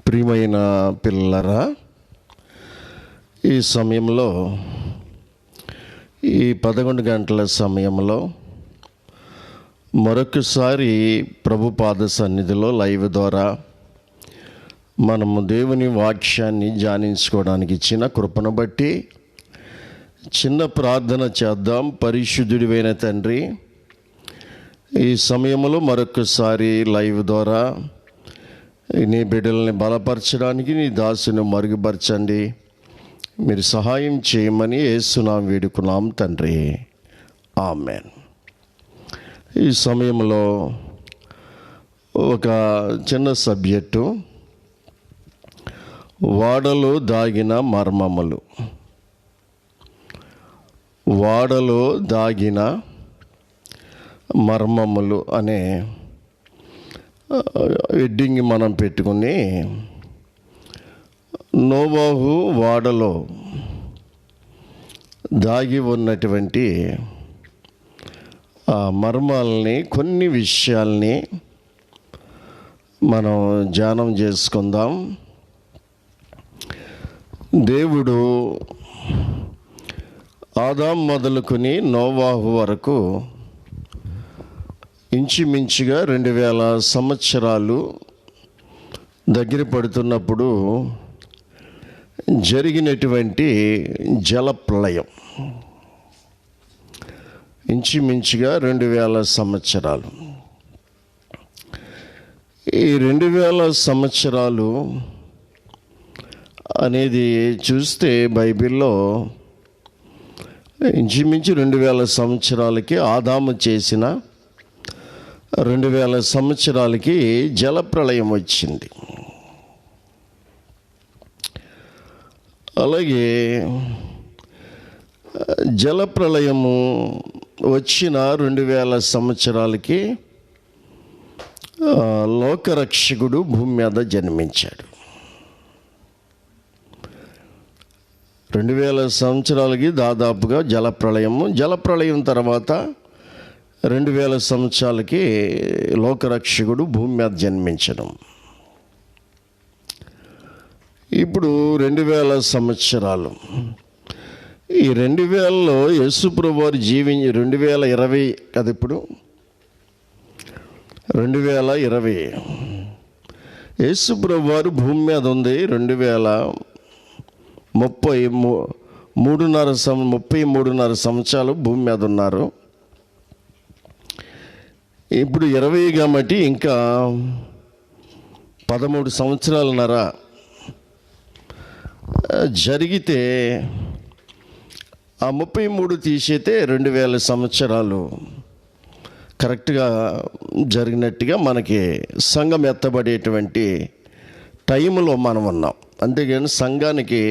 ప్రియమైన పిల్లరా, ఈ సమయంలో ఈ 11 గంటల సమయంలో మరొకసారి ప్రభు పాద సన్నిధిలో లైవ్ ద్వారా మనము దేవుని వాక్యాన్ని ధ్యానించుకోవడానికి ఇచ్చిన కృపను బట్టి చిన్న ప్రార్థన చేద్దాం. పరిశుద్ధుడివైన తండ్రి, ఈ సమయంలో మరొకసారి లైవ్ ద్వారా నీ బిడ్డల్ని బలపరచడానికి నీ దాసుని మరుగుపరచండి. మీరు సహాయం చేయమని యేసునామమున వేడుకున్నాం తండ్రి, ఆమేన్. ఈ సమయంలో ఒక చిన్న సబ్జెక్టు, వాడలో దాగిన మర్మములు. వాడలో దాగిన మర్మములు అనే హెడ్డింగ్ మనం పెట్టుకుని, నోవాహు వాడలో దాగి ఉన్నటువంటి ఆ మర్మాలని, కొన్ని విషయాల్ని మనం ధ్యానం చేసుకుందాం. దేవుడు ఆదాం మొదలుకొని నోవాహు వరకు ఇంచుమించుగా 2000 సంవత్సరాలు దగ్గర పడుతున్నప్పుడు జరిగినటువంటి జలప్రళయం, ఇంచుమించుగా 2000 సంవత్సరాలు. ఈ 2000 సంవత్సరాలు అనేది చూస్తే బైబిల్లో ఇంచుమించు 2000 సంవత్సరాలకి ఆదాము చేసిన 2000 సంవత్సరాలకి జలప్రళయం వచ్చింది. అలాగే జలప్రళయము వచ్చిన 2000 సంవత్సరాలకి లోకరక్షకుడు భూమి మీద జన్మించాడు. 2000 సంవత్సరాలకి దాదాపుగా జలప్రళయం తర్వాత 2000 సంవత్సరాలకి లోకరక్షకుడు భూమి మీద జన్మించడం. ఇప్పుడు 2000 సంవత్సరాలు. ఈ 2000లో యేసుప్రభు వారు 2020 కదా, ఇప్పుడు 2020 యేసుప్రభు వారు భూమి మీద ఉంది. 33.5 సంవత్సరాలు భూమి మీద ఉన్నారు. ఇప్పుడు 20 కాబట్టి ఇంకా 13 సంవత్సరాలున్నర జరిగితే ఆ 33 తీసేతే 2000 సంవత్సరాలు కరెక్ట్గా జరిగినట్టుగా మనకి సంఘం ఎత్తబడేటువంటి టైంలో మనం ఉన్నాం. అంతేగాని సంఘానికి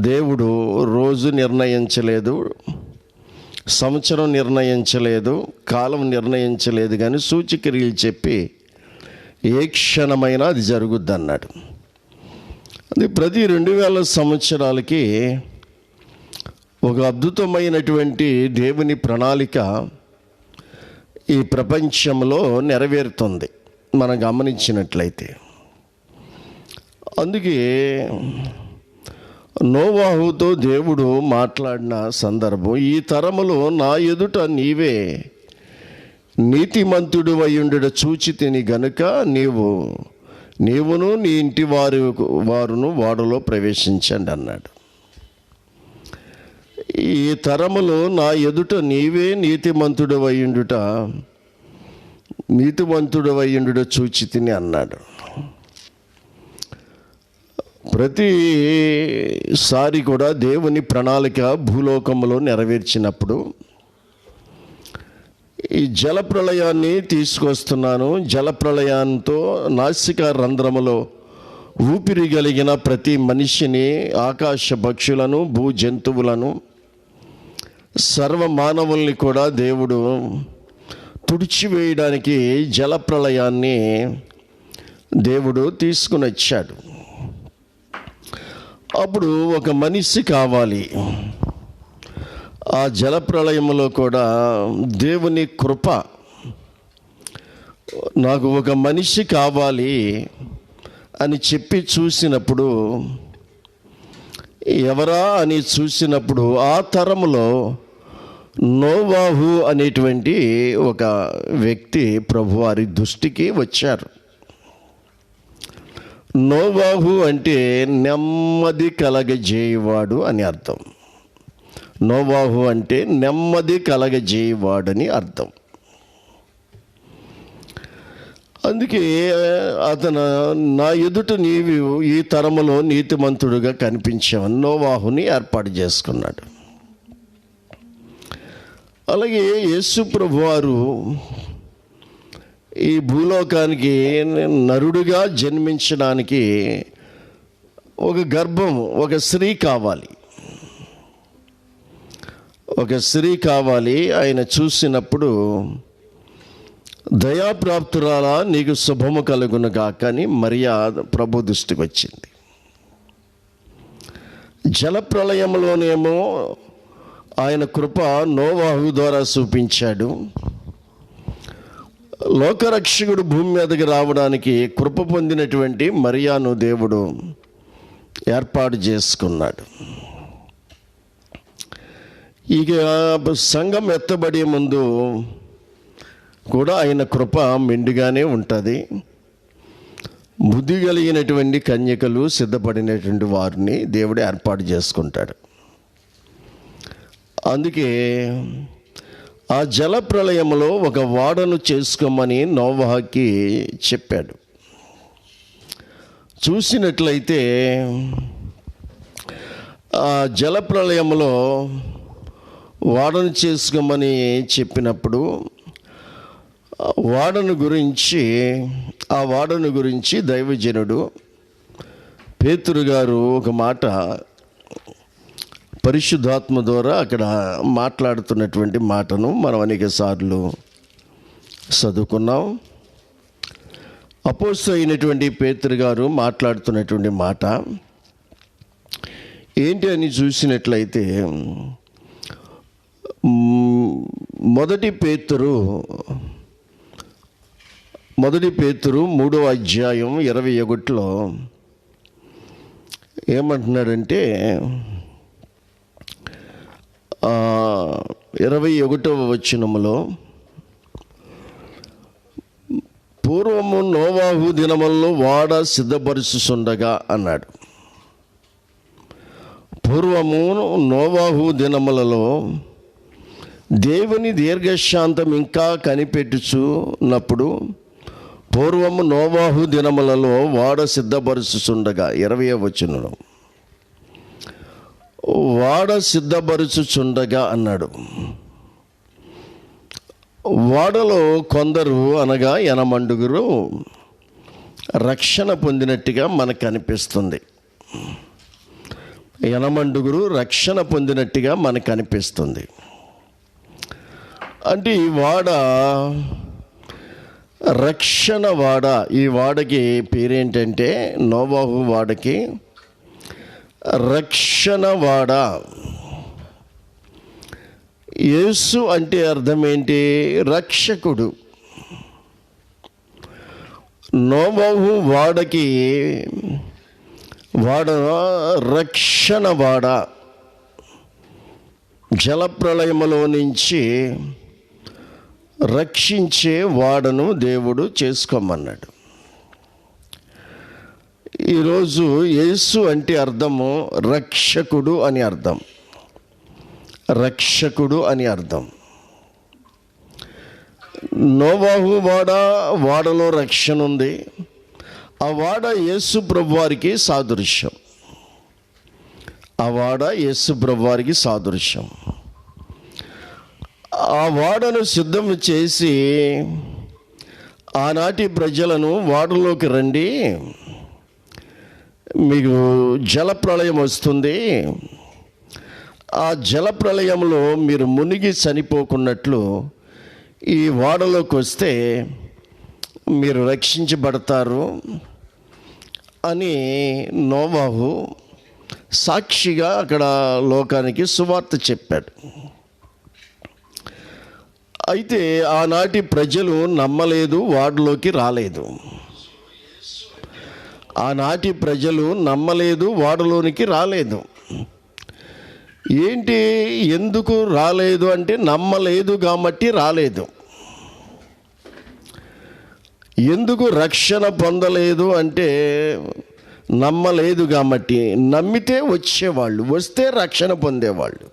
దేవుడు రోజు నిర్ణయించలేదు, సంవత్సరం నిర్ణయించలేదు, కాలం నిర్ణయించలేదు, కానీ సూచక్రియలు చెప్పి ఏ క్షణమైనా అది జరుగుద్ది అన్నాడు. అది ప్రతి 2000 సంవత్సరాలకి ఒక అద్భుతమైనటువంటి దేవుని ప్రణాళిక ఈ ప్రపంచంలో నెరవేరుతుంది మనం గమనించినట్లయితే. అందుకే నోవాహుతో దేవుడు మాట్లాడిన సందర్భం, ఈ తరములో నా ఎదుట నీవే నీతిమంతుడు అయ్యుండుట చూచితిని గనుక నీవును నీ ఇంటి వారును వాడలో ప్రవేశించండి అన్నాడు. ఈ తరములో నా ఎదుట నీవే నీతిమంతుడు అయ్యుండుట చూచితిని అన్నాడు. ప్రతిసారి కూడా దేవుని ప్రణాళిక భూలోకంలో నెరవేర్చినప్పుడు ఈ జలప్రళయాన్ని తీసుకొస్తున్నాను. జలప్రళయంతో నాసికా రంధ్రములో ఊపిరి కలిగిన ప్రతి మనిషిని, ఆకాశ పక్షులను, భూ జంతువులను, సర్వ మానవుల్ని కూడా దేవుడు తుడిచివేయడానికి జలప్రళయాన్ని దేవుడు తీసుకుని వచ్చాడు. అప్పుడు ఒక మనిషి కావాలి. ఆ జలప్రళయంలో కూడా దేవుని కృప, నాకు ఒక మనిషి కావాలి అని చెప్పి చూసినప్పుడు, ఎవరా అని చూసినప్పుడు ఆ తరములో నోవాహు అనేటువంటి ఒక వ్యక్తి ప్రభువారి దృష్టికి వచ్చారు. నోవాహు అంటే నెమ్మది కలగజేయవాడు అని అర్థం. నోవాహు అంటే నెమ్మది కలగజేయవాడని అర్థం. అందుకే అతను, నా ఎదుట నీవు ఈ తరములో నీతిమంతుడుగా కనిపించావని నోవాహుని ఏర్పాటు చేసుకున్నాడు. అలాగే యేసు ప్రభువారు ఈ భూలోకానికి నరుడుగా జన్మించడానికి ఒక గర్భం, ఒక స్త్రీ కావాలి. ఒక స్త్రీ కావాలి. ఆయన చూసినప్పుడు, దయాప్రాప్తురాలా నీకు శుభము కలుగును గాక అని మరియా ప్రభు దృష్టికి వచ్చింది. జలప్రళయంలోనేమో ఆయన కృప నోవాహు ద్వారా చూపించాడు. లోకరక్షకుడు భూమి మీదకి రావడానికి కృప పొందినటువంటి మరియాను దేవుడు ఏర్పాటు చేసుకున్నాడు. ఇక సంఘం ఎత్తబడే ముందు కూడా ఆయన కృప మెండుగానే ఉంటుంది. బుద్ధి కలిగినటువంటి కన్యకలు, సిద్ధపడినటువంటి వారిని దేవుడు ఏర్పాటు చేసుకుంటాడు. అందుకే ఆ జల ప్రళయంలో ఒక వాడను చేసుకోమని నోవాహుకి చెప్పాడు. చూసినట్లయితే ఆ జల ప్రళయంలో వాడను చేసుకోమని చెప్పినప్పుడు ఆ వాడను గురించి దైవజనుడు పేతురు గారు ఒక మాట పరిశుద్ధాత్మ ద్వారా అక్కడ మాట్లాడుతున్నటువంటి మాటను మనం అనేక సార్లు చదువుకున్నాం. అపోస్తలుడు అయినటువంటి పేతురు గారు మాట్లాడుతున్నటువంటి మాట ఏంటి అని చూసినట్లయితే, మొదటి పేతురు 3వ అధ్యాయం 21లో ఏమంటున్నాడంటే, 21వ వచనములో, పూర్వము నోవాహు దినములలో వాడ సిద్ధపరుచుచుండగా అన్నాడు. పూర్వము నోవాహు దినములలో దేవుని దీర్ఘశాంతం ఇంకా కనిపెట్టుచున్నప్పుడు, పూర్వము నోవాహు దినములలో వాడ సిద్ధపరుచుచుండగా, 20వ వచనంలో వాడ సిద్ధపరుచుచుండగా అన్నాడు. వాడలో కొందరు అనగా 80 రక్షణ పొందినట్టుగా మనకు అనిపిస్తుంది. 80 రక్షణ పొందినట్టుగా మనకు అనిపిస్తుంది. అంటే ఈ వాడ రక్షణ వాడ. ఈ వాడకి పేరేంటంటే, నోవాహు వాడకి రక్షణ వాడ. యేసు అంటే అర్థం ఏంటి? రక్షకుడు. నోవాహు వాడకి వాడ రక్షణ వాడ. జలప్రళయములో నుంచి రక్షించే వాడను దేవుడు చేసుకోమన్నాడు. ఈరోజు యేసు అంటే అర్థము రక్షకుడు అని అర్థం. రక్షకుడు అని అర్థం. నోవాహు వాడలో రక్షణ ఉంది. ఆ వాడ యేసు ప్రభువారికి సాదృశ్యం. ఆ వాడ యేసు ప్రభువారికి సాదృశ్యం. ఆ వాడను సిద్ధం చేసి ఆనాటి ప్రజలను వాడలోకి రండి, మీకు జలప్రళయం వస్తుంది, ఆ జలప్రళయంలో మీరు మునిగి చనిపోకున్నట్లు ఈ వాడలోకి వస్తే మీరు రక్షించబడతారు అని నోవాహు సాక్షిగా అక్కడ లోకానికి సువార్త చెప్పాడు. అయితే ఆనాటి ప్రజలు నమ్మలేదు, వాడలోకి రాలేదు. ఆనాటి ప్రజలు నమ్మలేదు, ఓడలోనికి రాలేదు. ఏంటి, ఎందుకు రాలేదు అంటే నమ్మలేదు కాబట్టి రాలేదు. ఎందుకు రక్షణ పొందలేదు అంటే నమ్మలేదు కాబట్టి. నమ్మితే వచ్చేవాళ్ళు, వస్తే రక్షణ పొందేవాళ్ళు.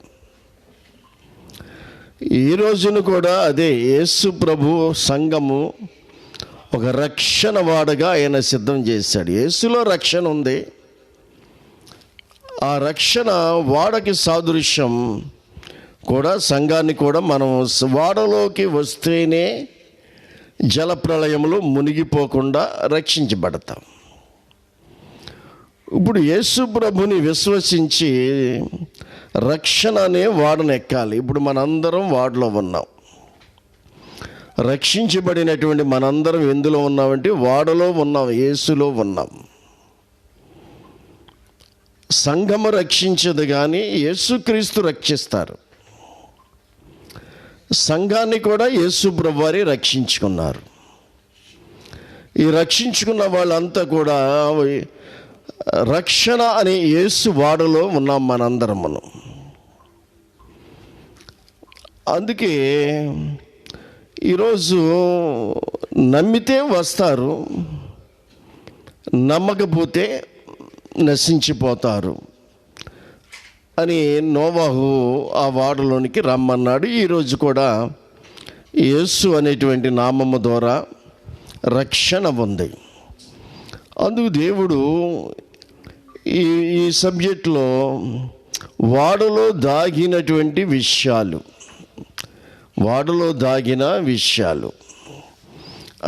ఈ రోజును కూడా అదే, యేసు ప్రభు సంఘము ఒక రక్షణ వాడగా ఆయన సిద్ధం చేశాడు. యేసులో రక్షణ ఉంది. ఆ రక్షణ వాడకి సాదృశ్యం కూడా సంఘాన్ని కూడా మనం వాడలోకి వస్తేనే జలప్రళయంలో మునిగిపోకుండా రక్షించబడతాం. ఇప్పుడు యేసు ప్రభుని విశ్వసించి రక్షణ అనే వాడను ఎక్కాలి. ఇప్పుడు మనందరం వాడలో ఉన్నాం. రక్షించబడినటువంటి మనందరం ఎందులో ఉన్నామంటే వాడలో ఉన్నాం, యేసులో ఉన్నాం. సంఘము రక్షించదు కానీ యేసుక్రీస్తు రక్షిస్తారు. సంఘాన్ని కూడా యేసు ప్రభువారే రక్షించుకున్నారు. ఈ రక్షించుకున్న వాళ్ళంతా కూడా రక్షణ అనే యేసు వాడలో ఉన్నాం మనందరమును. అందుకే ఈరోజు నమ్మితే వస్తారు, నమ్మకపోతే నశించిపోతారు అని నోవాహు ఆ వాడలోనికి రమ్మన్నాడు. ఈరోజు కూడా యేసు అనేటువంటి నామము ద్వారా రక్షణ ఉంది. అందుకు దేవుడు ఈ సబ్జెక్ట్లో వాడలో దాగినటువంటి విషయాలు, వాడలో దాగిన విషయాలు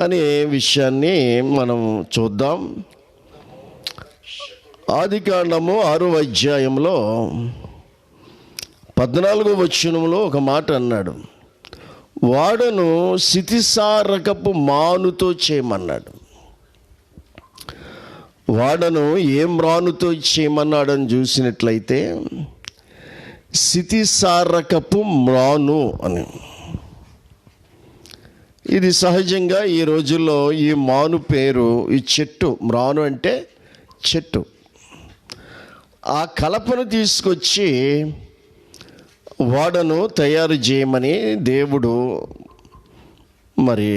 అనే విషయాన్ని మనం చూద్దాం. ఆదికాండము 6వ అధ్యాయంలో 14వ వచనంలో ఒక మాట అన్నాడు. వాడను స్థితిసారకపు మానుతో చేయమన్నాడు. వాడను ఏం రానుతో చేయమన్నాడని చూసినట్లయితే స్థితిసారకపు మ్రాను అని. ఇది సహజంగా ఈ రోజుల్లో ఈ మాను పేరు, ఈ చెట్టు, మ్రాను అంటే చెట్టు, ఆ కలపను తీసుకొచ్చి వాడను తయారు చేయమని దేవుడు మరి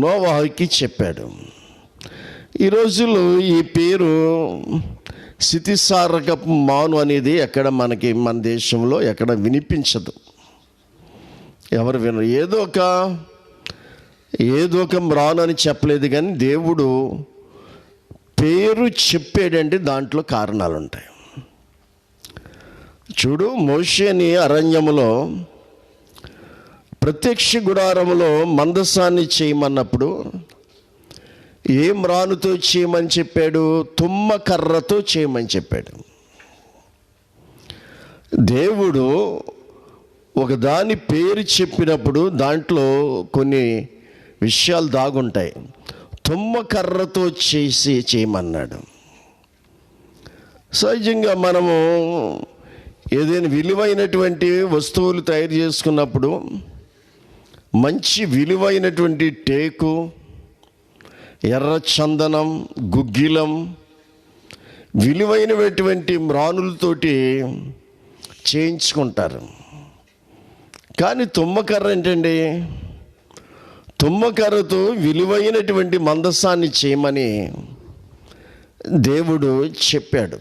నోవాహుకి చెప్పాడు. ఈ రోజుల్లో ఈ పేరు స్థితిసారకపు మాను అనేది ఎక్కడ మనకి, మన దేశంలో ఎక్కడ వినిపించదు. ఎవరు వినరు. ఏదో ఒక మ్రాను అని చెప్పలేదు కానీ దేవుడు పేరు చెప్పాడంటే దాంట్లో కారణాలు ఉంటాయి. చూడు, మోషేని అరణ్యములో ప్రత్యక్ష గుడారములో మందసాన్ని చేయమన్నప్పుడు ఏం రానుతో చేయమని చెప్పాడు? తుమ్మ కర్రతో చేయమని చెప్పాడు. దేవుడు ఒకదాని పేరు చెప్పినప్పుడు దాంట్లో కొన్ని విషయాలు దాగుంటాయి. తుమ్మ కర్రతో చేయమన్నాడు. సహజంగా మనము ఏదైనా విలువైనటువంటి వస్తువులు తయారు చేసుకున్నప్పుడు మంచి విలువైనటువంటి టేకు, ఎర్ర చందనం, గుగ్గిలం, విలువైనటువంటి మ్రానులతోటి చేయించుకుంటారు. కానీ తుమ్మకర్ర ఏంటండి? తుమ్మకర్రతో విలువైనటువంటి మందసాన్ని చేయమని దేవుడు చెప్పాడు.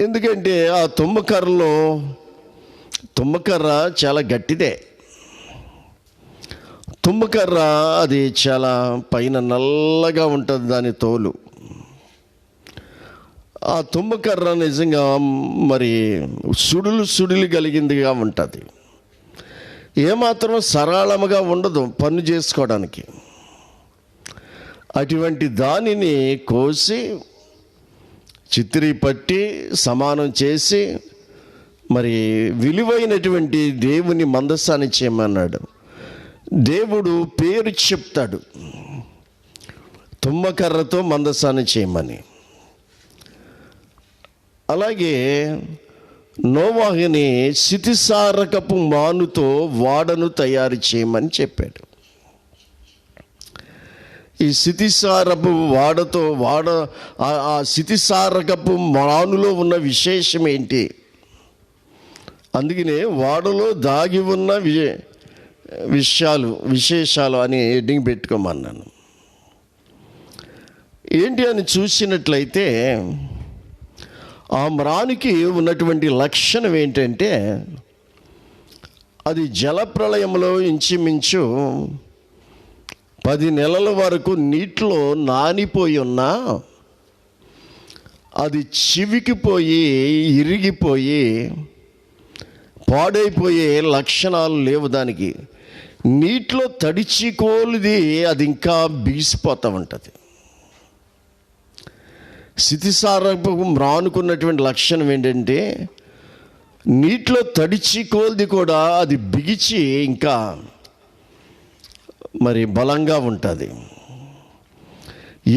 ఎందుకంటే ఆ తుమ్మకర్ర చాలా గట్టిదే. తుమ్మకర్ర అది చాలా పైన నల్లగా ఉంటుంది దాని తోలు. ఆ తుమ్మకర్ర నిజంగా మరి సుడులు కలిగిందిగా ఉంటుంది. ఏమాత్రం సరళముగా ఉండదు పన్ను చేసుకోవడానికి. అటువంటి దానిని కోసి చిత్రీ పట్టి సమానం చేసి మరి విలువైనటువంటి దేవుని మందసాన్ని చేయమన్నాడు. దేవుడు పేరు చెప్తాడు, తుమ్మకర్రతో మందసాన్ని చేయమని. అలాగే నోవాహుని స్థితిసారకపు మానుతో వాడను తయారు చేయమని చెప్పాడు. ఈ స్థితిసారపు ఆ స్థితిసారకపు మ్రానులో ఉన్న విశేషం ఏంటి? అందుకనే వాడలో దాగి ఉన్న విశేషాలు అని హెడ్డింగ్ పెట్టుకోమన్నాను. ఏంటి అని చూసినట్లయితే ఆ మ్రానికి ఉన్నటువంటి లక్షణం ఏంటంటే, అది జలప్రళయంలో ఇంచుమించు 10 నెలల వరకు నీటిలో నానిపోయి ఉన్నా అది చివికిపోయి ఇరిగిపోయి పాడైపోయే లక్షణాలు లేవు దానికి. నీటిలో తడిచి కోలిది అది ఇంకా బిగిసిపోతూ ఉంటుంది. స్థితిసారపు మ్రానుకున్నటువంటి లక్షణం ఏంటంటే, నీటిలో తడిచి కోల్ది కూడా అది బిగిచి ఇంకా మరి బలంగా ఉంటుంది.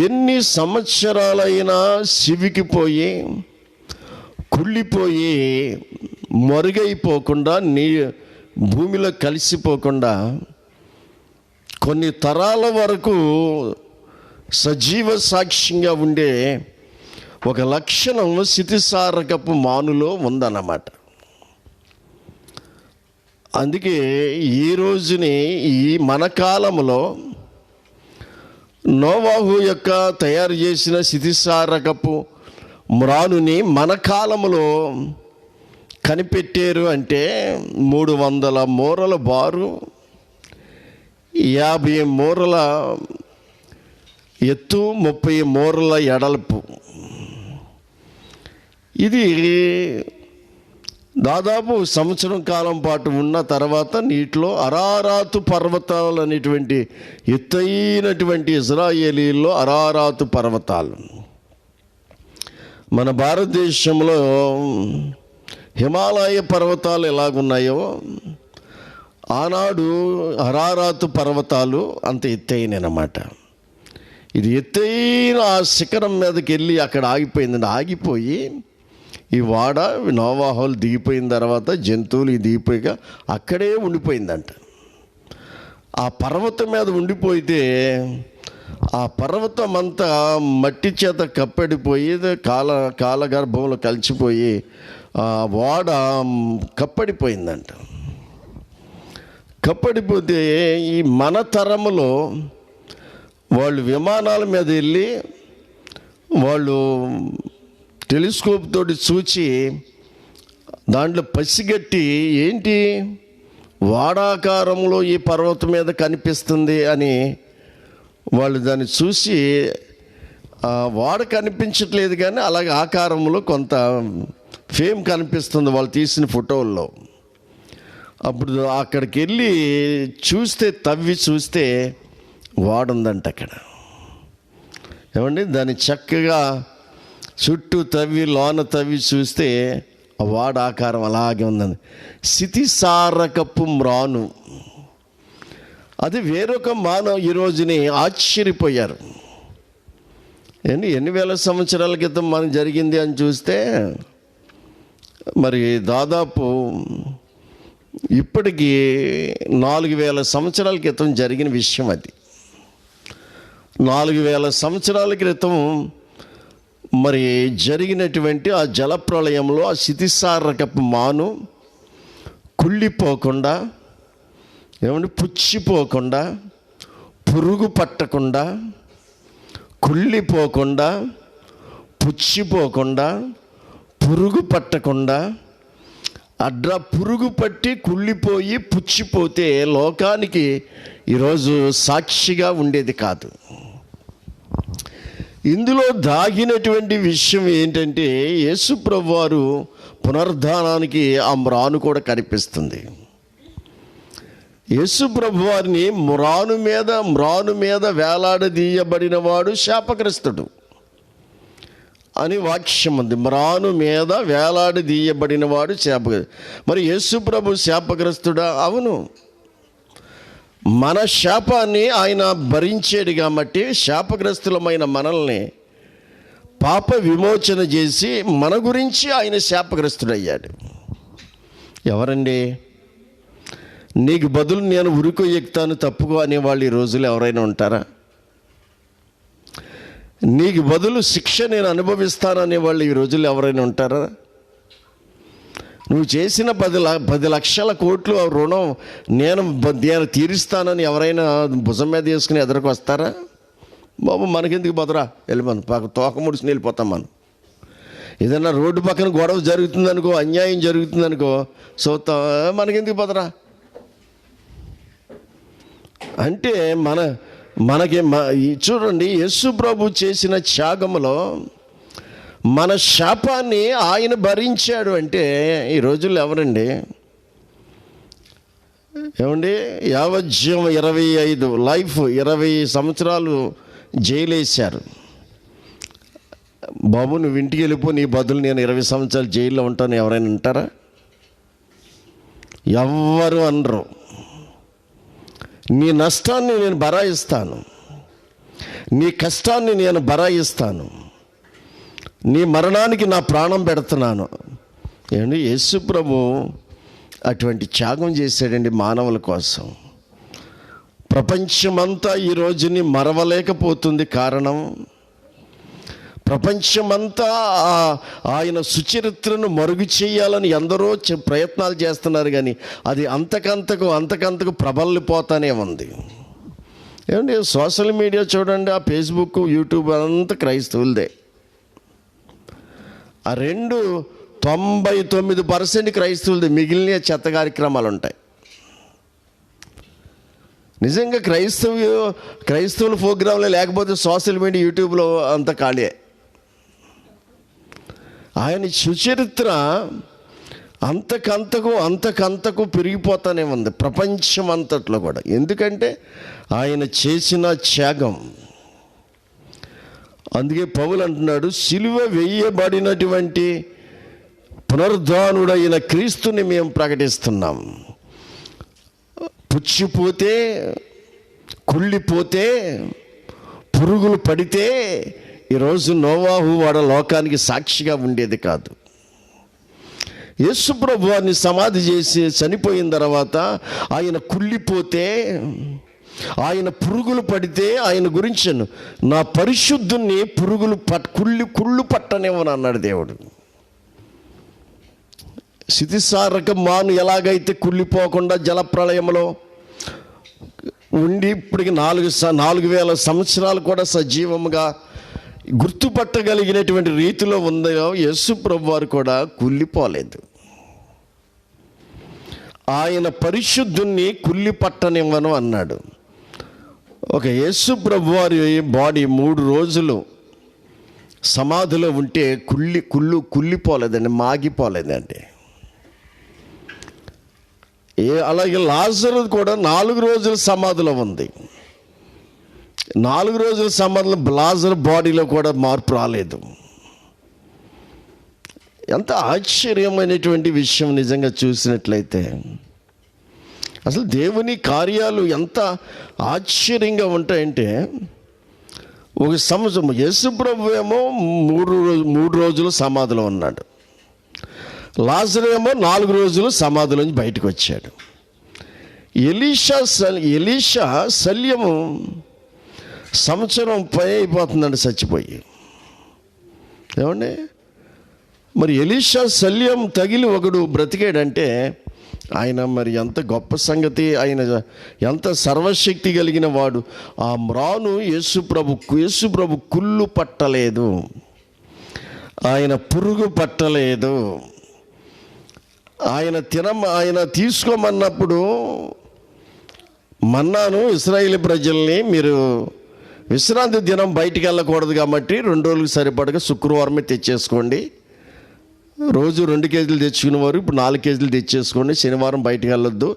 ఎన్ని సంవత్సరాలైనా సివికిపోయి కుళ్ళిపోయి మరుగైపోకుండా భూమిలో కలిసిపోకుండా కొన్ని తరాల వరకు సజీవ సాక్ష్యంగా ఉండే ఒక లక్షణం స్థితిసారకపు మానులో ఉందన్నమాట. అందుకే ఈ రోజుని మన కాలంలో నోవాహు యొక్క తయారు చేసిన స్థితిసారకపు మ్రానుని మన కాలంలో కనిపెట్టారు అంటే 300 మూరల బారు, 50 మూరల ఎత్తు, 30 మూరల ఎడల్పు. ఇది దాదాపు సంవత్సరం కాలం పాటు ఉన్న తర్వాత నీటిలో అరారాతు పర్వతాలు అనేటువంటి ఎత్తైనటువంటి ఇజ్రాయేలీల్లో అరారాతు పర్వతాలు. మన భారతదేశంలో హిమాలయ పర్వతాలు ఎలాగున్నాయో ఆనాడు అరారాతు పర్వతాలు అంత ఎత్తైనమాట. ఇది ఎత్తైన ఆ శిఖరం మీదకి వెళ్ళి అక్కడ ఆగిపోయిందండి. ఆగిపోయి ఈ వాడ నోవాహులు దిగిపోయిన తర్వాత జంతువులు దిగిపోయాక అక్కడే ఉండిపోయిందంట. ఆ పర్వతం మీద ఉండిపోయితే ఆ పర్వతం అంతా మట్టి చేత కప్పడిపోయి కాలగర్భంలో కలిసిపోయి ఆ వాడ కప్పడిపోయిందంట. కప్పడిపోతే ఈ మన తరములో వాళ్ళు విమానాల మీద వెళ్ళి వాళ్ళు టెలిస్కోప్ తోటి చూచి దాంట్లో పసిగట్టి ఏంటి వాడాకారంలో ఈ పర్వతం మీద కనిపిస్తుంది అని వాళ్ళు దాన్ని చూసి వాడ కనిపించట్లేదు కానీ అలాగే ఆకారంలో కొంత ఫేమ్ కనిపిస్తుంది వాళ్ళు తీసిన ఫోటోల్లో. అప్పుడు అక్కడికి వెళ్ళి తవ్వి చూస్తే వాడుందంట అక్కడ. ఏమండి, దాన్ని చక్కగా చుట్టూ తవ్వి లోన తవ్వి చూస్తే ఆ వాడ ఆకారం అలాగే ఉందండి. స్థితిసారకపు మ్రాను. అది వేరొక మానవ ఈ రోజుని ఆశ్చర్యపోయారు. ఎన్ని వేల సంవత్సరాల క్రితం మనం జరిగింది అని చూస్తే మరి దాదాపు ఇప్పటికీ 4000 సంవత్సరాల క్రితం జరిగిన విషయం అది. 4000 సంవత్సరాల క్రితం మరి జరిగినటువంటి ఆ జలప్రళయంలో ఆ స్థితిసారకపు మాను కుళ్ళిపోకుండా, పుచ్చిపోకుండా, పురుగు పట్టకుండా, కుళ్ళిపోకుండా, పుచ్చిపోకుండా, పురుగు పట్టకుండా, పురుగు పట్టి కుళ్ళిపోయి పుచ్చిపోతే లోకానికి ఈరోజు సాక్షిగా ఉండేది కాదు. ఇందులో దాగినటువంటి విషయం ఏంటంటే యేసు ప్రభువారు పునరుద్ధానానికి ఆ మ్రాను కూడా కనిపిస్తుంది. యేసు ప్రభువారిని మ్రాను మీద వేలాడదీయబడిన వాడు శాపగ్రస్తుడు అని వాక్యం ఉంది. మ్రాను మీద వేలాడదీయబడిన వాడు మరి యేసు ప్రభు శాపగ్రస్తుడా? అవును. మన శాపాన్ని ఆయన భరించాడు కాబట్టి శాపగ్రస్తులమైన మనల్ని పాప విమోచన చేసి మన గురించి ఆయన శాపగ్రస్తుడయ్యాడు. ఎవరండి? నీకు బదులు నేను ఉరుకు ఎక్కుతాను తప్పుకో అనేవాళ్ళు ఈ రోజులు ఎవరైనా ఉంటారా? నీకు బదులు శిక్ష నేను అనుభవిస్తాననే వాళ్ళు ఈ రోజుల్లో ఎవరైనా ఉంటారా? నువ్వు చేసిన 10 లక్షల కోట్లు రుణం నేను తీరుస్తానని ఎవరైనా భుజం మీద వేసుకుని ఎదురుకు వస్తారా? బాబు మనకెందుకు బదురా, వెళ్ళిపోను తోక ముడిచి వెళ్ళిపోతాం మనం. ఏదన్నా రోడ్డు పక్కన గొడవ జరుగుతుందనుకో, అన్యాయం జరుగుతుందనుకో, చూస్తాం, మనకెందుకు బదురా అంటే మనకి చూడండి, యేసు ప్రభు చేసిన త్యాగములో మన శాపాన్ని ఆయన భరించాడు. అంటే ఈ రోజుల్లో ఎవరండి, ఏమండి, యావజ్జీవం 25 లైఫ్ 20 సంవత్సరాలు జైలు వేశారు. బాబు నువ్వు ఇంటికి వెళ్ళిపో, నీ బదులు నేను 20 సంవత్సరాలు జైల్లో ఉంటాను ఎవరైనా అంటారా? ఎవ్వరు అనరు. నీ నష్టాన్ని నేను భరాయిస్తాను, నీ కష్టాన్ని నేను భరాయిస్తాను, నీ మరణానికి నా ప్రాణం పెడుతున్నాను. ఏమండి, యేసు ప్రభు అటువంటి త్యాగం చేశాడండి మానవుల కోసం. ప్రపంచమంతా ఈ రోజుని మరవలేకపోతుంది. కారణం, ప్రపంచమంతా ఆయన సుచరిత్రను మరుగు చేయాలని ఎందరో ప్రయత్నాలు చేస్తున్నారు, కానీ అది అంతకంతకు ప్రబలిపోతానే ఉంది. ఏమండి, సోషల్ మీడియా చూడండి, ఆ ఫేస్బుక్, యూట్యూబ్ అంతా క్రైస్తవులదే. ఆ 99% క్రైస్తవులదే, మిగిలిన చెత్త కార్యక్రమాలు ఉంటాయి. నిజంగా క్రైస్తవుల ప్రోగ్రాంలు లేకపోతే సోషల్ మీడియా, యూట్యూబ్లో అంత ఖాళీ. ఆయన సుచరిత్ర అంతకంతకు పెరిగిపోతానే ఉంది ప్రపంచం అంతట్లో కూడా. ఎందుకంటే ఆయన చేసిన త్యాగం. అందుకే పౌలు అంటున్నాడు, సిలువ వేయబడినటువంటి పునరుద్ధానుడైన క్రీస్తుని మేము ప్రకటిస్తున్నాం. పుచ్చిపోతే, కుళ్ళిపోతే, పురుగులు పడితే ఈరోజు నోవాహు వాడ లోకానికి సాక్షిగా ఉండేది కాదు. యేసు ప్రభువాన్ని సమాధి చేసి చనిపోయిన తర్వాత ఆయన కుళ్ళిపోతే, ఆయన పురుగులు పడితే ఆయన గురించి నా పరిశుద్ధుని పురుగులు కుళ్ళు పట్టనేమని అన్నాడు దేవుడు. శితిసారక మాను ఎలాగైతే కుళ్ళిపోకుండా జలప్రళయంలో ఉండి ఇప్పటికి 4,000 సంవత్సరాలు కూడా సజీవంగా గుర్తుపట్టగలిగినటువంటి రీతిలో ఉందో, యేసు ప్రభు వారు కూడా కుళ్ళిపోలేదు. ఆయన పరిశుద్ధుణ్ణి కుళ్ళి పట్టనివ్వను అన్నాడు. ఒక యేసు ప్రభు వారి బాడీ 3 రోజులు సమాధిలో ఉంటే కుళ్ళిపోలేదండి, మాగిపోలేదండి. అలాగే లాజరు కూడా 4 రోజుల సమాధిలో ఉంది. 4 రోజుల సమాధిలో లాజరు బాడీలో కూడా మార్పు రాలేదు. ఎంత ఆశ్చర్యమైనటువంటి విషయం నిజంగా చూసినట్లయితే. అసలు దేవుని కార్యాలు ఎంత ఆశ్చర్యంగా ఉంటాయంటే, ఒక సంవత్సరం యేసు ప్రభు ఏమో 3 రోజులు సమాధిలో ఉన్నాడు. లాజరు ఏమో 4 రోజులు సమాధిలోంచి బయటకు వచ్చాడు. ఎలీషా శల్యము సంవత్సరం పై అయిపోతుందండి చచ్చిపోయి. ఏమండి, మరి ఎలీషా శల్యం తగిలి ఒకడు బ్రతికాడంటే ఆయన మరి ఎంత గొప్ప సంగతి, ఆయన ఎంత సర్వశక్తి కలిగిన వాడు. ఆ మ్రాను యేసు ప్రభు కుళ్ళు పట్టలేదు, ఆయన పురుగు పట్టలేదు. ఆయన తీసుకోమన్నప్పుడు మన్నాను ఇశ్రాయేలు ప్రజల్ని, మీరు విశ్రాంతి దినం బయటికి వెళ్ళకూడదు కాబట్టి 2 రోజులకు సరిపడగా శుక్రవారమే తెచ్చేసుకోండి. రోజు 2 కేజీలు తెచ్చుకునేవారు, ఇప్పుడు 4 కేజీలు తెచ్చేసుకోండి. శనివారం బయటికి వెళ్ళొద్దు,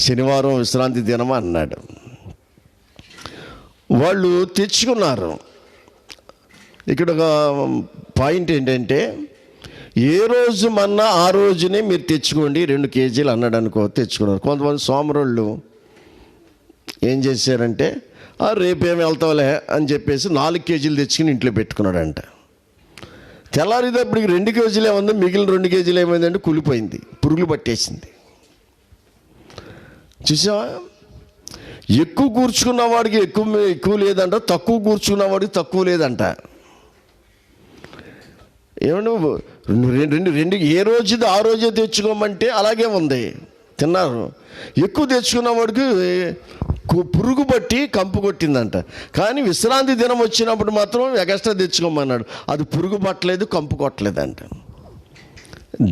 శనివారం విశ్రాంతి దినం అన్నాడు. వాళ్ళు తెచ్చుకున్నారు. ఇక్కడ ఒక పాయింట్ ఏంటంటే, ఏ రోజు మన్నా ఆ రోజునే మీరు తెచ్చుకోండి 2 కేజీలు అన్నాడు అనుకో, తెచ్చుకున్నారు. కొంతమంది సోమరోళ్ళు ఏం చేశారంటే, రేపేమి వెళ్తావులే అని చెప్పేసి 4 కేజీలు తెచ్చుకుని ఇంట్లో పెట్టుకున్నాడంట. తెల్లారిదప్పటికి 2 కేజీలు ఏముంది, మిగిలిన 2 కేజీలు ఏమైందంటే కులిపోయింది, పురుగులు పట్టేసింది. చూసావా? ఎక్కువ కూర్చుకున్న వాడికి ఎక్కువ లేదంట, తక్కువ కూర్చుకున్న వాడికి తక్కువ లేదంట. ఏమన్నా రెండు ఏ రోజుది ఆ రోజే తెచ్చుకోమంటే అలాగే ఉంది, తిన్నారు. ఎక్కువ తెచ్చుకున్న వాడికి పురుగు పట్టి కంపు కొట్టిందంట. కానీ విశ్రాంతి దినం వచ్చినప్పుడు మాత్రం ఎక్స్ట్రా తెచ్చుకోమన్నాడు, అది పురుగు పట్టలేదు, కంపు కొట్టలేదంట.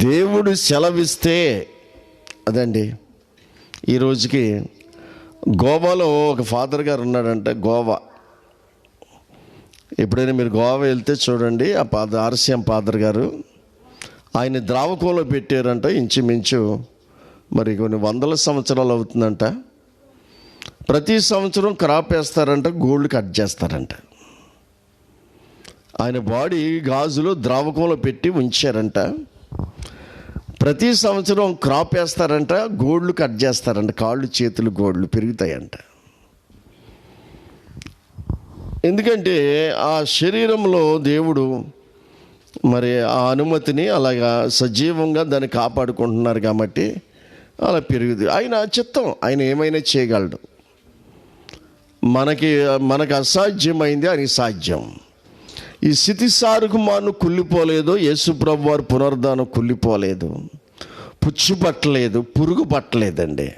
దేవుడు సెలవిస్తే అదండి. ఈ రోజుకి గోవాలో ఒక ఫాదర్ గారు ఉన్నాడంట. గోవా ఎప్పుడైనా మీరు గోవా వెళ్తే చూడండి, ఆ ఆర్సీఎం ఫాదర్ గారు ఆయన ద్రావకంలో పెట్టారంట. ఇంచుమించు మరి కొన్ని వందల సంవత్సరాలు అవుతుందంట. ప్రతి సంవత్సరం క్రాప్ వేస్తారంట, గోల్డ్ కట్ చేస్తారంట. ఆయన బాడీ గాజులో ద్రావకంలో పెట్టి ఉంచారంట. ప్రతి సంవత్సరం క్రాప్ వేస్తారంట, గోల్డ్ కట్ చేస్తారంట. కాళ్ళు చేతులు గోల్డ్ పెరుగుతాయంట. ఎందుకంటే ఆ శరీరంలో దేవుడు మరి ఆ అనుమతిని అలాగా సజీవంగా దాన్ని కాపాడుకుంటున్నారు కాబట్టి అలా పెరుగుతుంది. ఆయన చిత్తం, ఆయన ఏమైనా చేయగలడు. మనకు అసాధ్యమైంది ఆయనకి సాధ్యం. ఈ స్థితిసారుకు మాను కుళ్ళిపోలేదు, యేసుప్రభు వారు పునరుద్ధానం కుళ్ళిపోలేదు, పుచ్చు పట్టలేదు, పురుగు పట్టలేదండి.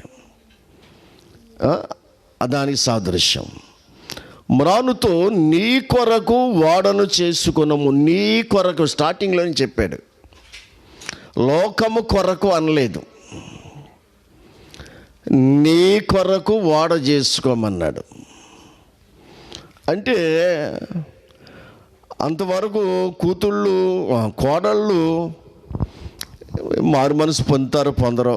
దానికి సాదృశ్యం. మ్రానుతో నీ కొరకు వాడను చేసుకున్నాము. నీ కొరకు స్టార్టింగ్లోనే చెప్పాడు, లోకము కొరకు అనలేదు, నీ కొరకు వాడ చేసుకోమన్నాడు. అంటే అంతవరకు కూతుళ్ళు కోడళ్ళు మారు మనసు పొందుతారో పొందరో,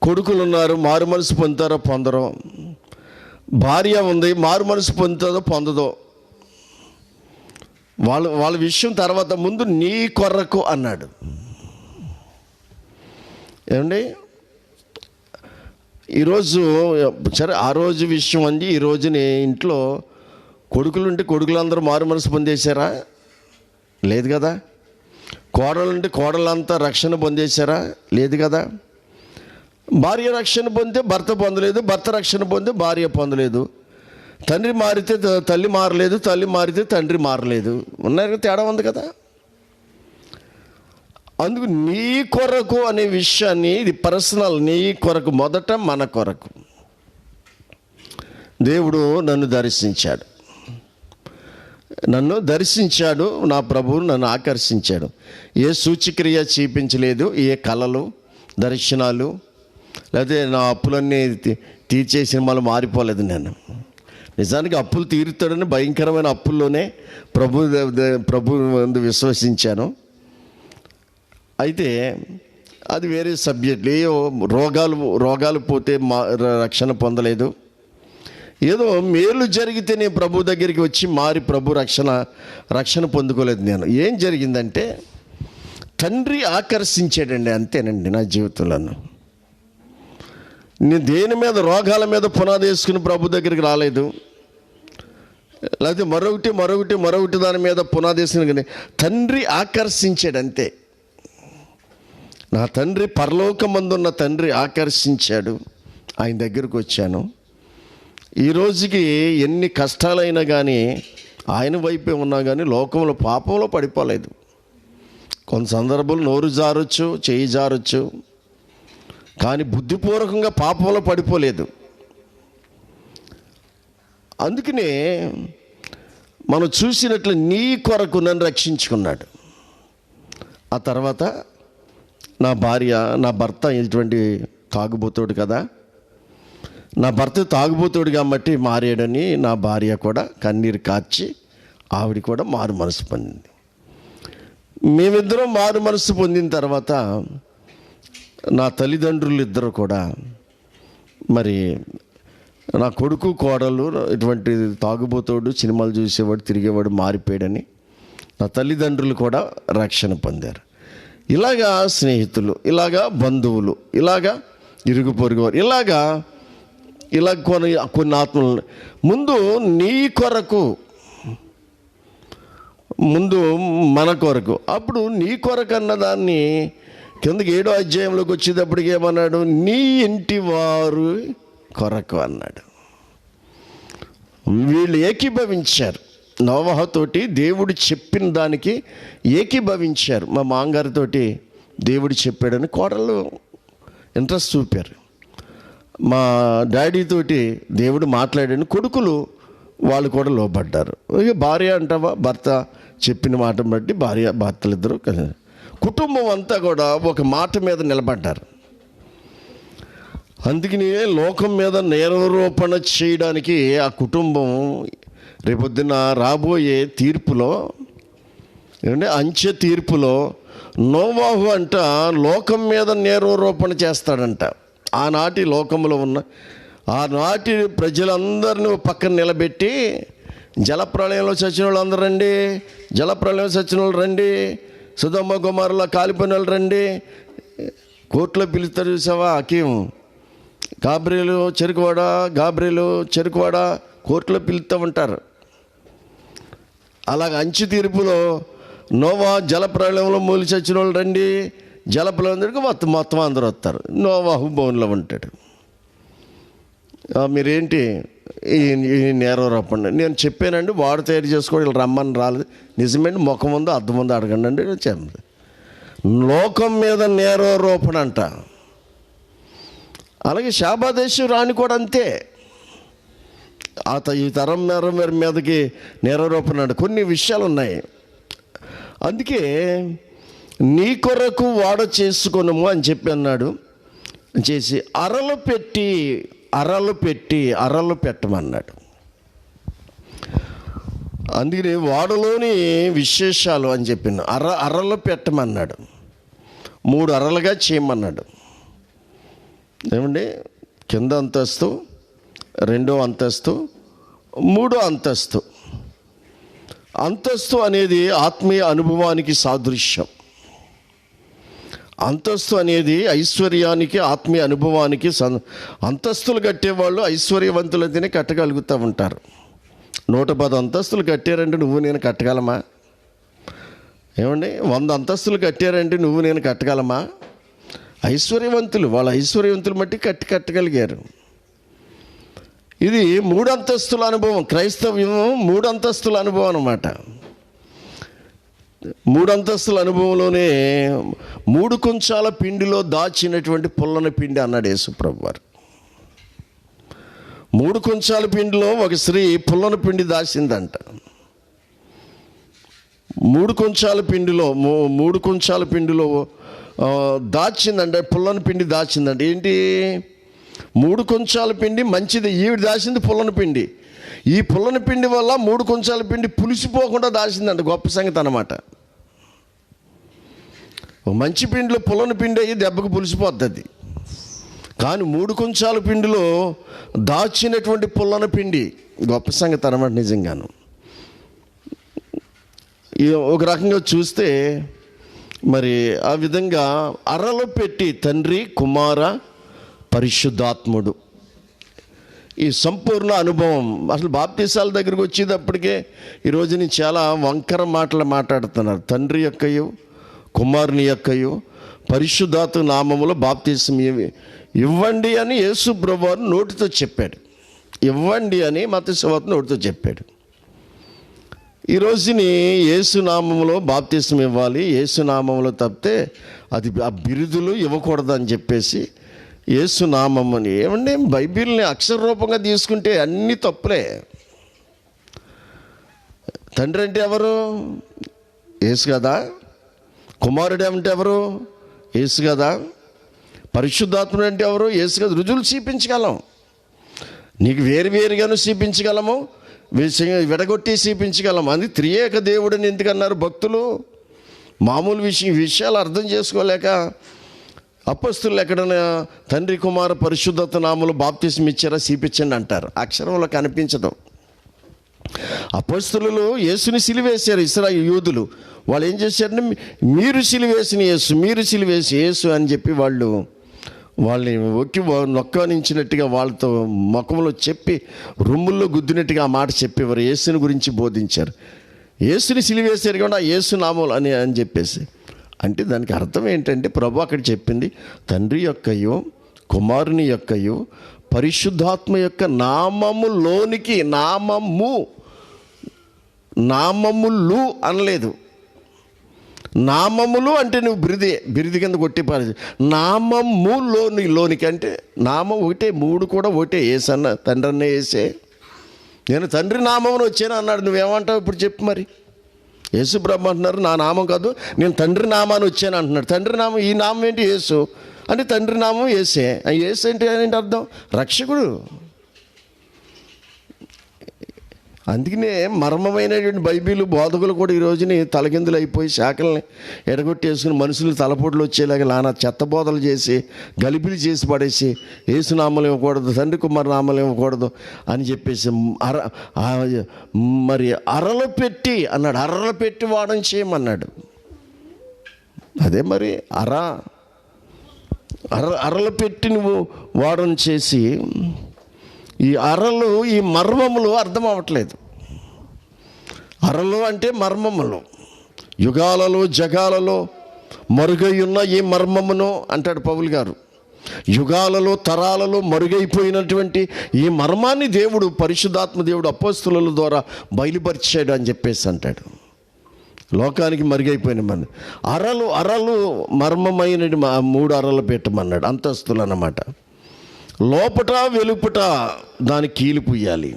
కొడుకులు ఉన్నారు మారు మనసు పొందుతారో పొందరో, భార్య ఉంది మారు మనసు పొందుతుందో పొందదో, వాళ్ళ విషయం తర్వాత. ముందు నీ కొరకు అన్నాడు. ఏమండి, ఈరోజు సరే ఆ రోజు విషయం అంది. ఈ రోజుని ఇంట్లో కొడుకులుంటే కొడుకులందరూ మారు మనసు పొందేశారా? లేదు కదా. కోడలుంటే కోడలంతా రక్షణ పొందేశారా? లేదు కదా. భార్య రక్షణ పొందితే భర్త పొందలేదు, భర్త రక్షణ పొందితే భార్య పొందలేదు. తండ్రి మారితే తల్లి మారలేదు, తల్లి మారితే తండ్రి మారలేదు. ఉన్నారు, తేడా ఉంది కదా. అందుకు నీ కొరకు అనే విషయాన్ని, ఇది పర్సనల్. నీ కొరకు, మొదట మన కొరకు. దేవుడు నన్ను దర్శించాడు, నా ప్రభువు నన్ను ఆకర్షించాడు. ఏ సూచక్రియ చూపించలేదు, ఏ కళలు దర్శనాలు, లేకపోతే నా అప్పులన్నీ తీర్చేసిన మళ్ళీ మారిపోలేదు. నేను నిజానికి అప్పులు తీరుతాడని భయంకరమైన అప్పుల్లోనే ప్రభు విశ్వసించాను. అయితే అది వేరే సబ్జెక్ట్. ఏవో రోగాలు పోతే రక్షణ పొందలేదు. ఏదో మేలు జరిగితేనే ప్రభు దగ్గరికి వచ్చి మారి ప్రభు రక్షణ పొందుకోలేదు. నేను ఏం జరిగిందంటే తండ్రి ఆకర్షించాడండి, అంతేనండి. నా జీవితంలో నేను దేని మీద, రోగాల మీద పునాది వేసుకుని ప్రభు దగ్గరికి రాలేదు, లేకపోతే మరొకటి దాని మీద పునాది వేసుకుని, కానీ తండ్రి ఆకర్షించాడు అంతే. నా తండ్రి, పరలోకమందున్న తండ్రి ఆకర్షించాడు, ఆయన దగ్గరకు వచ్చాను. ఈ రోజుకి ఎన్ని కష్టాలైనా కానీ ఆయన వైపే ఉన్నా కానీ లోకంలో పాపంలో పడిపోలేదు. కొంత సందర్భాలు నోరు జారొచ్చు, చేయి జారొచ్చు, కానీ బుద్ధిపూర్వకంగా పాపంలో పడిపోలేదు. అందుకనే మనం చూసినట్లు నీ కొరకు నన్ను రక్షించుకున్నాడు. ఆ తర్వాత నా భర్త ఇటువంటి తాగుబోతాడు కదా, నా భర్త తాగుబోతాడు కాబట్టి మారాడని నా భార్య కూడా కన్నీరు కార్చి ఆవిడ కూడా మారు మనసు పొందింది. మేమిద్దరం మారు మనసు పొందిన తర్వాత నా తల్లిదండ్రులు ఇద్దరు కూడా, మరి నా కొడుకు కోడలు ఇటువంటి తాగుబోతాడు, సినిమాలు చూసేవాడు, తిరిగేవాడు మారిపోయాడని నా తల్లిదండ్రులు కూడా రక్షణ పొందారు. ఇలాగా స్నేహితులు, ఇలాగా బంధువులు, ఇలాగా ఇరుగు పొరుగువారు, ఇలాగా కొన్ని ఆత్మలు. ముందు నీ కొరకు, ముందు మన కొరకు. అప్పుడు నీ కొరకు అన్నదాన్ని కిందకి 7వ అధ్యాయంలోకి వచ్చేటప్పటికి ఏమన్నాడు? నీ ఇంటి వారు కొరకు అన్నాడు. వీళ్ళు ఏకీభవించారు. నోవహుతోటి దేవుడు చెప్పిన దానికి ఏకీభవించారు. మా మామగారితోటి దేవుడు చెప్పాడని కోడళ్ళు ఇంట్రెస్ట్ చూపారు. మా డాడీతోటి దేవుడు మాట్లాడాడని కొడుకులు వాళ్ళు కూడా లోబడ్డారు. ఇక భార్య అంటావా, భర్త చెప్పిన మాట బట్టి భర్తలిద్దరూ కుటుంబం అంతా కూడా ఒక మాట మీద నిలబడ్డారు. అందుకని లోకం మీద నేరారోపణ చేయడానికి ఆ కుటుంబం రేపొద్దున రాబోయే తీర్పులో, ఏమంటే అంచె తీర్పులో నోవాహు అంట లోకం మీద నేరారోపణ చేస్తాడంట. ఆనాటి లోకంలో ఉన్న ఆనాటి ప్రజలందరినీ పక్కన నిలబెట్టి, జలప్రళయంలో చచ్చిన వాళ్ళు అందరూ రండి, జలప్రళయంలో చచ్చిన వాళ్ళు రండి, సొదొమ గొమొర్రా కాలిపోయిన వాళ్ళు రండి, కోర్టులో పిలుస్తారు చూసావా, హకీం గాబ్రియలు చెరుకువాడ కోర్టులో పిలుస్తూ ఉంటారు. అలాగ అంచు తీర్పులో నోవా జలప్రళయంలో మూలి చచ్చిన వాళ్ళు రండి, జలప్రళయం దగ్గరికి మొత్తం అందరూ వస్తారు. నోవాహు బోన్లో ఉంటాడు. మీరేంటి ఈ నేరారోపణ నేను చెప్పానండి, వాడు తయారు చేసుకోవడం వీళ్ళు రమ్మని రాలేదు. నిజమేంటి, ముఖం ముందు అద్దం ముందు అడగండి అండి. చెప్పండి, లోకం మీద నేరారోపణ అంట. అలాగే శాబాదేశు రాణి కూడా అంతే. ఈ తరం మీదకి నేరారోపణ అంటే కొన్ని విషయాలు ఉన్నాయి. అందుకే నీ కొరకు వాడ చేసుకొనుము అని చెప్పి అన్నాడు. చేసి అరలు పెట్టమన్నాడు. అందుకని వాడలోని విశేషాలు అని చెప్పిన అరలు పెట్టమన్నాడు. 3 అరలుగా చేయమన్నాడు. ఏమండి, కింద అంతస్తు, 2వ అంతస్తు, 3వ అంతస్తు. అంతస్తు అనేది ఆత్మీయ అనుభవానికి సాదృశ్యం. అంతస్తు అనేది ఐశ్వర్యానికి, ఆత్మీయ అనుభవానికి. అంతస్తులు కట్టేవాళ్ళు ఐశ్వర్యవంతులైతేనే కట్టగలుగుతూ ఉంటారు. 110 అంతస్తులు కట్టారంటే నువ్వు నేను కట్టగలమా? ఏమండి, 100 అంతస్తులు కట్టారంటే నువ్వు నేను కట్టగలమా? ఐశ్వర్యవంతులు, వాళ్ళ ఐశ్వర్యవంతులు మట్టి కట్టగలిగారు. ఇది 3 అంతస్తుల అనుభవం. క్రైస్తవ్యం 3 అంతస్తుల అనుభవం అన్నమాట. 3 అంతస్తుల అనుభవంలోనే 3 కుంచాల పిండిలో దాచినటువంటి పుల్లని పిండి అన్నాడు యేసుప్రభు వారు. 3 కుంచాల పిండిలో ఒక స్త్రీ పుల్లని పిండి దాచిందంట. 3 కుంచాల పిండిలో దాచిందంటే పుల్లని పిండి దాచిందంటే ఏంటి? 3 కుంచాల పిండి మంచిది, ఈవిడ దాచింది పుల్లని పిండి. ఈ పుల్లని పిండి వల్ల 3 కుంచాల పిండి పులిసిపోకుండా దాచిందంట. గొప్ప సంగతి అన్నమాట. మంచి పిండిలో పుల్లని పిండి అయ్యి దెబ్బకు పులిసిపోద్ది. కానీ 3 కుంచాల పిండిలో దాచినటువంటి పుల్లని పిండి గొప్ప సంగతి అన్నమాట. నిజంగాను ఒక రకంగా చూస్తే మరి ఆ విధంగా అరలు పెట్టి తండ్రి, కుమార, పరిశుద్ధాత్ముడు ఈ సంపూర్ణ అనుభవం. అసలు బాప్తీసాల దగ్గరికి వచ్చేటప్పటికే ఈరోజు నేను చాలా వంకర మాటలు మాట్లాడుతున్నారు. తండ్రి యొక్కయు, కుమారుని యొక్కయు, పరిశుద్ధాత్మ నామములో బాప్తీసం ఇవ్వండి అని యేసు ప్రభువారు నోటితో చెప్పాడు. ఇవ్వండి అని మత్తయి సువార్త నోటితో చెప్పాడు. ఈ రోజుని యేసునామములో బాప్తిసం ఇవ్వాలి, యేసునామములో తప్పితే అది ఆ బిరుదులు ఇవ్వకూడదని చెప్పేసి యేసునామముని. ఏమండి, బైబిల్ని అక్షర రూపంగా తీసుకుంటే అన్ని తప్పులే. తండ్రి అంటే ఎవరు? యేసు కదా. కుమారుడు అంటే ఎవరు? యేసు కదా. పరిశుద్ధాత్ముడు అంటే ఎవరు? యేసు కదా. రుజువులు చూపించగలం, నీకు వేరుగాను చూపించగలము, విడగొట్టి చూపించగలం. అది త్రియేక దేవుడని ఎందుకన్నారు భక్తులు? మామూలు విషయాలు అర్థం చేసుకోలేక అపొస్తలులు ఎక్కడైనా తండ్రి, కుమార, పరిశుద్ధత నామములో బాప్తిసం ఇచ్చారా చూపించండి అంటారు. అక్షరంలో కనిపించదు. అపొస్తలులు యేసుని సిలువేశారు. ఇశ్రాయేలు యూదులు వాళ్ళు ఏం చేశారంటే, మీరు సిలువేసిన యేసు అని చెప్పి వాళ్ళని నొక్కనించినట్టుగా వాళ్ళతో ముఖంలో చెప్పి రొమ్ముల్లో గుద్దినట్టుగా ఆ మాట చెప్పేవారు. యేసుని గురించి బోధించారు. యేసుని సిలువేశారు కాబట్టి ఆ యేసు నామములు అని చెప్పేసి. అంటే దానికి అర్థం ఏంటంటే, ప్రభు అక్కడ చెప్పింది తండ్రి యొక్కయు, కుమారుని యొక్కయు, పరిశుద్ధాత్మ యొక్క నామములోనికి, నామములు అనలేదు. నామములు అంటే నువ్వు బిరిది కింద కొట్టి పారేది. నామములోనికి అంటే నామం ఒకటే, మూడు కూడా ఒకటే. ఏసన్న తండ్రి అన్న ఏసే. నేను తండ్రి నామమును వచ్చాను అన్నాడు. నువ్వేమంటావు ఇప్పుడు చెప్పు మరి? యేసు బ్రహ్మ అంటున్నారు నా నామం కాదు, నేను తండ్రి నామాన్ని వచ్చాను అంటున్నాడు. తండ్రి నామం, ఈ నామం ఏంటి? యేసు అంటే తండ్రి నామం యేసే. యేసు అంటే ఏంటి అర్థం? రక్షకుడు. అందుకనే మర్మమైనటువంటి బైబిల్ బోధకులు కూడా ఈ రోజుని తలకిందులు అయిపోయి శాఖల్ని ఎడగొట్టేసుకుని మనుషులు తలపోట్లు వచ్చేలాగా నానా చెత్త బోధలు చేసి గలిబిలి చేసి పడేసి యేసు నామలు ఇవ్వకూడదు, తండ్రి కుమార్ నామలు ఇవ్వకూడదు అని చెప్పేసి మరి అరలు పెట్టి అన్నాడు. అరలు పెట్టి వాడడం చేయమన్నాడు. అదే మరి అరలు పెట్టి నువ్వు వాడడం చేసి ఈ అరలు, ఈ మర్మములు అర్థం అవ్వట్లేదు. అరలు అంటే మర్మములు. యుగాలలో జగాలలో మరుగై ఉన్న ఈ మర్మమును అంటాడు పౌలు గారు. యుగాలలో తరాలలో మరుగైపోయినటువంటి ఈ మర్మాన్ని దేవుడు, పరిశుద్ధాత్మ దేవుడు అపోస్తలుల ద్వారా బయలుపరిచాడు అని చెప్పేసి అంటాడు. లోకానికి మరుగైపోయిన మన అరలు మర్మమైన 3 అరలు పెట్టమన్నాడు. అంతస్తులు అన్నమాట. లోపట వెలుపట దాని కీలు పుయ్యాలి.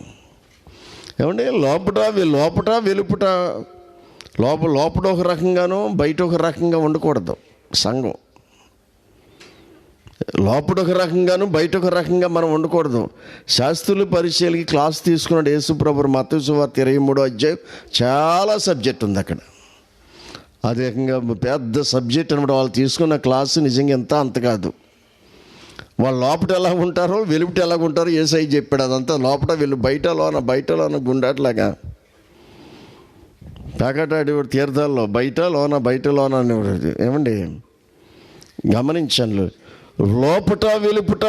ఏమంటే లోపట వెలుపట, లోపల ఒక రకంగాను బయట ఒక రకంగా ఉండకూడదు సంఘం. లోపల ఒక రకంగాను బయట ఒక రకంగా మనం ఉండకూడదు. శాస్త్రులు పరిచయాలకి క్లాస్ తీసుకున్నాడు యేసుప్రభు. మత్తయి సువార్త 23వ అధ్యాయం చాలా సబ్జెక్ట్ ఉంది అక్కడ. అది రకంగా పెద్ద సబ్జెక్ట్ అనమాట. వాళ్ళు తీసుకున్న క్లాసు నిజంగా అంత కాదు. వాళ్ళు లోపట ఎలా ఉంటారో వెలుపట ఎలా ఉంటారో యేసయ్య చెప్పాడు. అదంతా లోపట బయటలోన గుండాట్లాగా పేకాటాడేవాడు తీర్థాల్లో బయటలోన అనేవాడు. ఏమండి గమనించాను. లోపట వెలుపట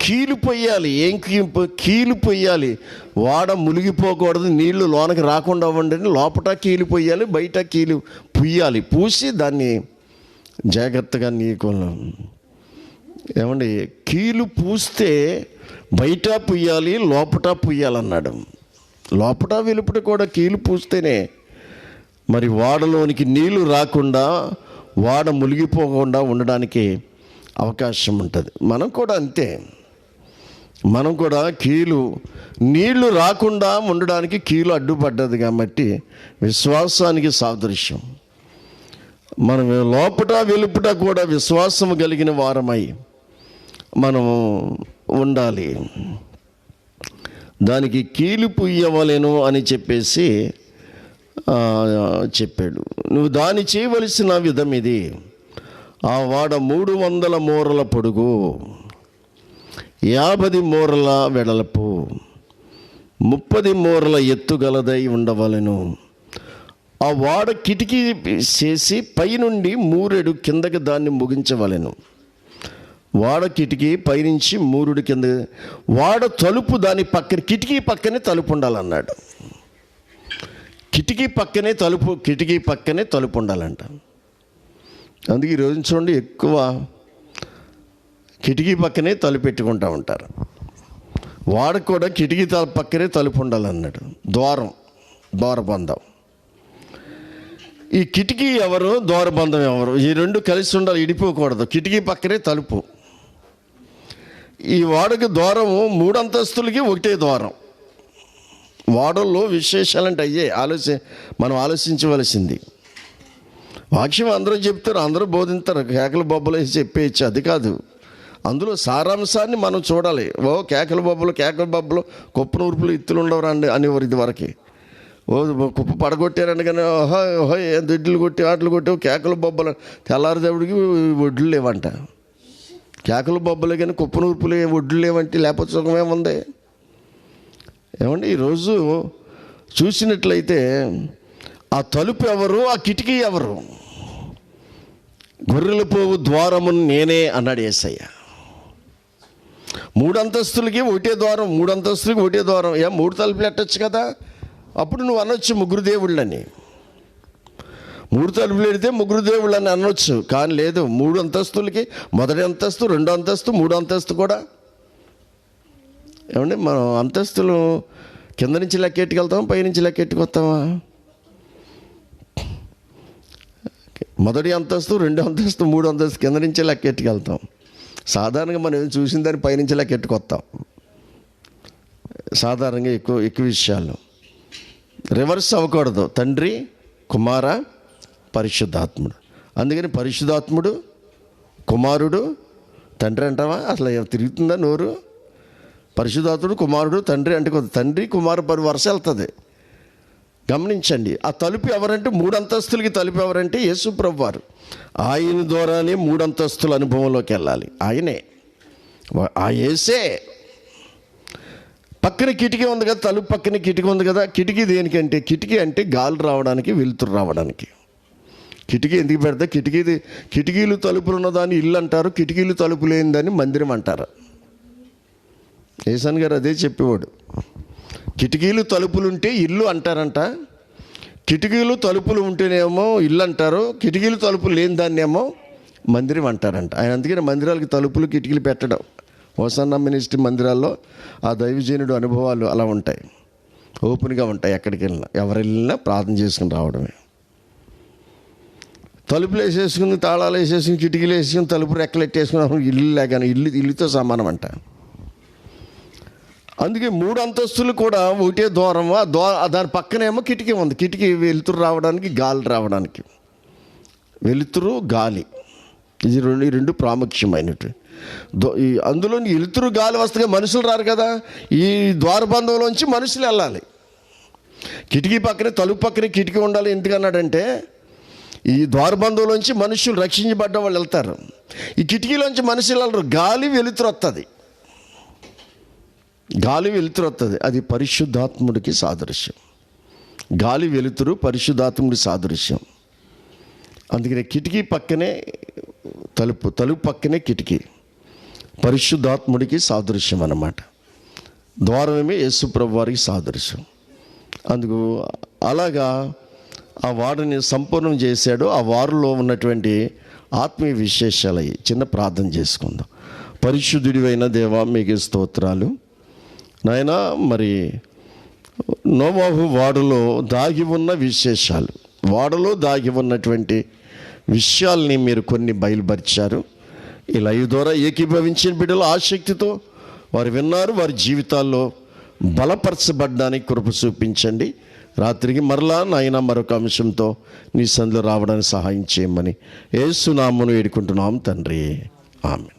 కీలు పొయ్యాలి. కీలు పొయ్యాలి. వాడ మునిగిపోకూడదు, నీళ్లు లోనకి రాకుండా ఉండండి. లోపట కీలు పొయ్యాలి, బయట కీలు పుయ్యాలి. పూసి దాన్ని జాగ్రత్తగా ఏమండి కీలు పూస్తే బయట పుయ్యాలి, లోపట పుయ్యాలన్నాడు. లోపట వెలుపట కూడా కీలు పూస్తేనే మరి వాడలోనికి నీళ్లు రాకుండా, వాడ మునిగిపోకుండా ఉండడానికి అవకాశం ఉంటుంది. మనం కూడా అంతే. మనం కూడా నీళ్లు రాకుండా ఉండడానికి కీలు అడ్డుపడ్డది కాబట్టి విశ్వాసానికి సాదృశ్యం. మనం లోపట వెలుపట కూడా విశ్వాసం కలిగిన వారమై మనము ఉండాలి. దానికి కీలు పుయ్యవలెను అని చెప్పేసి చెప్పాడు. నువ్వు దాన్ని చేయవలసిన విధం ఇది. ఆ వాడ 300 మూరల పొడుగు, 50 మూరల వెడల్పు, 30 మూరల ఎత్తుగలదై ఉండవలెను. ఆ వాడ కిటికీ చేసి పైనుండి 3 కిందకి దాన్ని ముగించవలెను. వాడ కిటికీ పైనుంచి 3 కింద. వాడ తలుపు దాని పక్కన, కిటికీ పక్కనే తలుపు ఉండాలన్నాడు. కిటికీ పక్కనే తలుపు ఉండాలంట. అందుకే ఈరోజు చూడండి ఎక్కువ కిటికీ పక్కనే తలుపు పెట్టుకుంటూ ఉంటారు. వాడకు కూడా కిటికీ పక్కనే తలుపు ఉండాలన్నాడు. ద్వారబంధం. ఈ కిటికీ ఎవరు, ద్వారబంధం ఎవరు? ఈ 2 కలిసి ఉండాలి, ఇడిపోకూడదు. కిటికీ పక్కనే తలుపు. ఈ వాడకి ద్వారము 3 అంతస్తులకి ఒకటే ద్వారం. వాడల్లో విశేషాలంటే మనం ఆలోచించవలసింది. వాక్యం అందరూ చెప్తారు, అందరూ బోధిస్తారు, కేకల బొబ్బలు వేసి చెప్పేయచ్చు. అది కాదు. అందులో సారాంశాన్ని మనం చూడాలి. కేకల బొబ్బలు కుప్ప నూర్పులు ఇత్తులు ఉండవరండి అనేవారు ఇది వరకు. కుప్ప పడగొట్టారండి కానీ దొడ్లు కొట్టి ఆటలు కొట్టి కేకల బొబ్బలు తెల్లారిదేవుడికి ఒడ్లు లేవంట. కేకల బొబ్బలే కానీ కుప్ప నూర్పులు ఒడ్లు లేవంటే లేకపోతే సుఖమేముంది? ఏమండి ఈరోజు చూసినట్లయితే ఆ తలుపు ఎవరు, ఆ కిటికీ ఎవరు? గొర్రెల పోవు ద్వారమును నేనే అన్నాడు యేసయ్య. 3 అంతస్తులకి ఒకటే ద్వారం, 3 అంతస్తులకి ఒకటే ద్వారం. 3 తలుపులు ఎట్టచ్చు కదా. అప్పుడు నువ్వు అనొచ్చు 3 దేవుళ్ళని. 3 తలుపులు పెడితే 3 దేవుళ్ళని అనొచ్చు. కానీ లేదు, 3 అంతస్తులకి మొదటి అంతస్తు, 2వ అంతస్తు, 3వ అంతస్తు కూడా ఏమంటే మనం అంతస్తులు కింద నుంచి లెక్కెట్టుకెళ్తామా, పైనుంచి లెక్కెట్టుకొస్తామా? మొదటి అంతస్తు, 2 అంతస్తు, 3 అంతస్తు కింద నుంచే లెక్కెట్టుకెళ్తాం. సాధారణంగా మనం ఏం చూసిన దాన్ని పైనుంచి లెక్కెట్టుకొస్తాం. సాధారణంగా ఎక్కువ విషయాలు రివర్స్ అవ్వకూడదు. తండ్రి, కుమార, పరిశుద్ధాత్ముడు. అందుకని పరిశుద్ధాత్ముడు, కుమారుడు, తండ్రి అంటావా? అసలు తిరుగుతుందా నోరు? పరిశుద్ధాత్ముడు, కుమారుడు, తండ్రి అంటే తండ్రి కుమారు వరుస వెళ్తుంది. గమనించండి. ఆ తలుపు ఎవరంటే 3 అంతస్తులకి తలుపు ఎవరంటే యేసు ప్రభువు వారు. ఆయన ద్వారానే 3 అంతస్తుల అనుభవంలోకి వెళ్ళాలి. ఆయనే, ఆ యేసే. పక్కన కిటికీ ఉంది కదా, తలుపు పక్కన కిటికీ ఉంది కదా. కిటికీ దేనికంటే? కిటికీ అంటే గాలి రావడానికి, వెలుతురు రావడానికి. కిటికీ ఎందుకు పెడతా? కిటికీలు తలుపులు ఉన్నదాన్ని ఇల్లు అంటారు, కిటికీలు తలుపు లేనిదాన్ని మందిరం అంటారు. ఏసన్ గారు అదే చెప్పేవాడు. కిటికీలు తలుపులు ఉంటే ఇల్లు అంటారంట, కిటికీలు తలుపులు ఉంటేనేమో ఇల్లు అంటారు, కిటికీలు తలుపులు లేని దాన్నేమో మందిరం అంటారంట. ఆయన అందుకని మందిరాలకి తలుపులు కిటికీలు పెట్టడం. హోసన్న మినిస్ట్రీ మందిరాల్లో ఆ దైవజనుడు అనుభవాలు అలా ఉంటాయి, ఓపెన్గా ఉంటాయి. ఎక్కడికి వెళ్ళినా, ఎవరు వెళ్ళినా ప్రార్థన చేసుకుని రావడమే. తలుపులు వేసేసుకుని, తాళాలు వేసేసుకుని, కిటికీలు వేసుకుని, తలుపు రెక్కలెట్టేసుకుని ఇల్లు లేగానే ఇల్లుతో సమానం అంట. అందుకే 3 అంతస్తులు కూడా ఒకటే ద్వారం. దాని పక్కనేమో కిటికీ ఉంది. కిటికీ వెలుతురు రావడానికి, గాలి రావడానికి. వెలుతురు, గాలి, ఇది రెండు ప్రాముఖ్యమైనవి. అందులో వెలుతురు, గాలి వస్తే మనుషులు రారు కదా. ఈ ద్వారబంధంలోంచి మనుషులు వెళ్ళాలి. కిటికీ పక్కనే, తలుపు పక్కనే కిటికీ ఉండాలి. ఎందుకన్నాడంటే ఈ ద్వారబంధంలోంచి మనుషులు రక్షించబడ్డ వాళ్ళు వెళ్తారు. ఈ కిటికీలోంచి మనుషులు వెళ్ళరు. గాలి వెలుతురు వస్తుంది, గాలి వెలుతురు వస్తుంది. అది పరిశుద్ధాత్ముడికి సాదృశ్యం. గాలి వెలుతురు పరిశుద్ధాత్ముడి సాదృశ్యం. అందుకని కిటికీ పక్కనే తలుపు, తలుపు పక్కనే కిటికీ, పరిశుద్ధాత్ముడికి సాదృశ్యం అన్నమాట. ద్వారమే యేసు ప్రభువు వారికి సాదృశ్యం. అందుకు అలాగా ఆ వారిని సంపూర్ణం చేశాడు. ఆ వారిలో ఉన్నటువంటి ఆత్మీయ విశేషాలు చిన్న ప్రార్థన చేసుకుందాం. పరిశుద్ధుడివైన దేవా, మీకు స్తోత్రాలు నాయనా. మరి నోవాహు వాడలో దాగి ఉన్న విశేషాలు, వాడలో దాగి ఉన్నటువంటి విషయాల్ని మీరు కొన్ని బయలుపరిచారు. ఈ లైవ్ ద్వారా ఏకీభవించిన బిడ్డలు ఆసక్తితో వారు విన్నారు. వారి జీవితాల్లో బలపరచబడ్డానికి కృప చూపించండి. రాత్రికి మరలా నాయన మరొక అంశంతో నీ సందులో రావడానికి సహాయం చేయమని యేసు నామమున వేడుకుంటున్నాం తండ్రి. ఆమేన్.